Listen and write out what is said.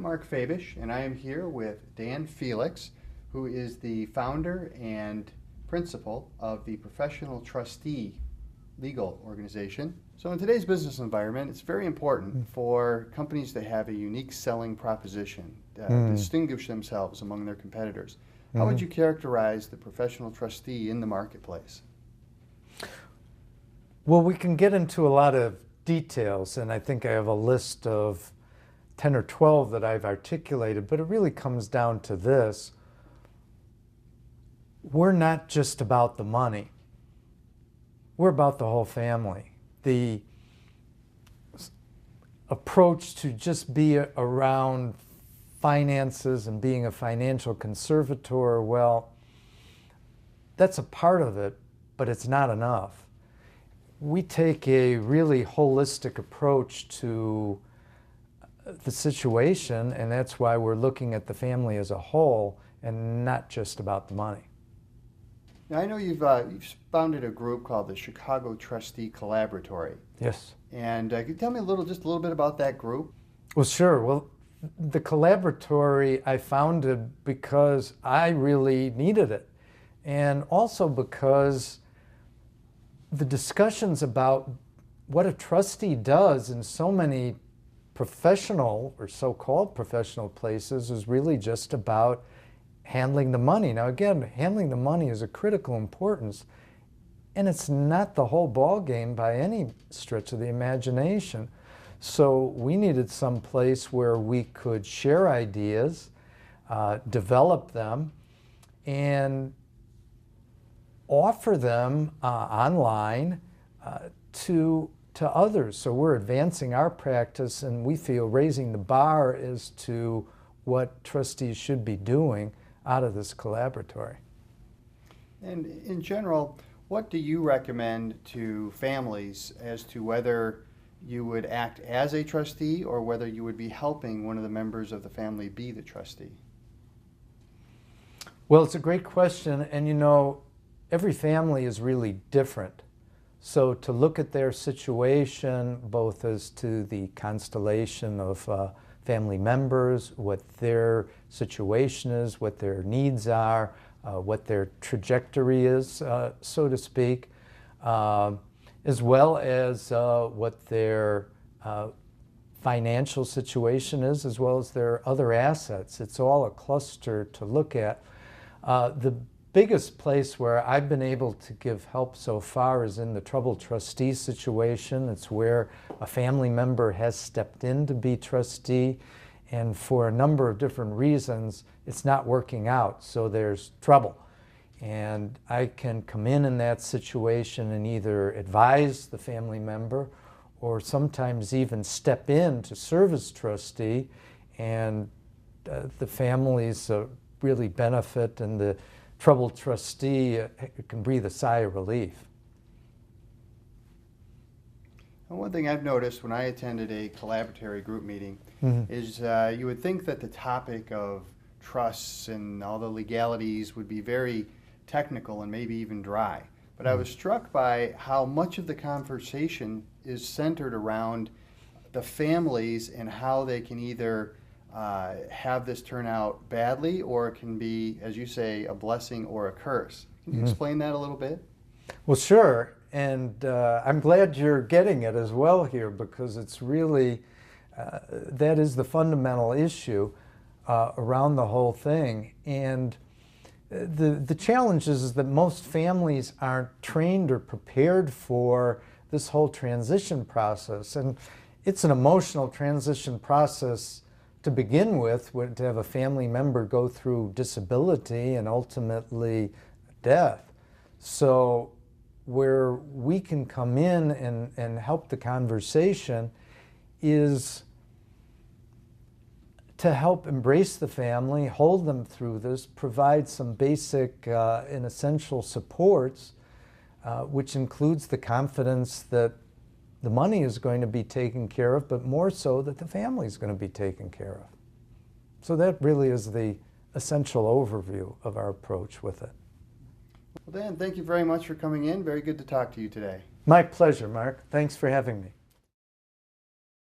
Mark Fabish, and I am here with Dan Felix, who is the founder and principal of the Professional Trustee Legal Organization. So in today's business environment, it's very important for companies to have a unique selling proposition, distinguish themselves among their competitors. How would you characterize the professional trustee in the marketplace? Well, we can get into a lot of details, and I think I have a list of 10 or 12 that I've articulated, but it really comes down to this. We're not just about the money. We're about the whole family. The approach to just be around finances and being a financial conservator, well, that's a part of it, but it's not enough. We take a really holistic approach to the situation, and that's why we're looking at the family as a whole and not just about the money. Now, I know you've founded a group called the Chicago Trustee Collaboratory. Yes. And can you tell me just a little bit about that group? Well, sure. Well, the collaboratory I founded because I really needed it, and also because the discussions about what a trustee does in so many professional or so-called professional places is really just about handling the money. Now again, handling the money is a critical importance, and it's not the whole ball game by any stretch of the imagination. So we needed some place where we could share ideas, develop them, and offer them online to others. So we're advancing our practice, and we feel raising the bar as to what trustees should be doing out of this collaboratory. And in general, what do you recommend to families as to whether you would act as a trustee or whether you would be helping one of the members of the family be the trustee? Well, it's a great question, and you know, every family is really different. So to look at their situation, both as to the constellation of family members, what their situation is, what their needs are, what their trajectory is, so to speak, as well as what their financial situation is, as well as their other assets. It's all a cluster to look at. The biggest place where I've been able to give help so far is in the troubled trustee situation. It's where a family member has stepped in to be trustee, and for a number of different reasons, it's not working out, so there's trouble. And I can come in that situation and either advise the family member or sometimes even step in to serve as trustee, and the families really benefit, and the troubled trustee can breathe a sigh of relief. And one thing I've noticed when I attended a collaboratory group meeting is you would think that the topic of trusts and all the legalities would be very technical and maybe even dry. But I was struck by how much of the conversation is centered around the families and how they can either have this turn out badly, or it can be, as you say, a blessing or a curse. Can you explain that a little bit? Well, sure. And I'm glad you're getting it as well here, because it's really, that is the fundamental issue around the whole thing. And the challenge is that most families aren't trained or prepared for this whole transition process. And it's an emotional transition process to begin with, to have a family member go through disability and ultimately death. So where we can come in and help the conversation is to help embrace the family, hold them through this, provide some basic and essential supports, which includes the confidence that the money is going to be taken care of, but more so that the family is going to be taken care of. So that really is the essential overview of our approach with it. Well, Dan, thank you very much for coming in. Very good to talk to you today. My pleasure, Mark. Thanks for having me.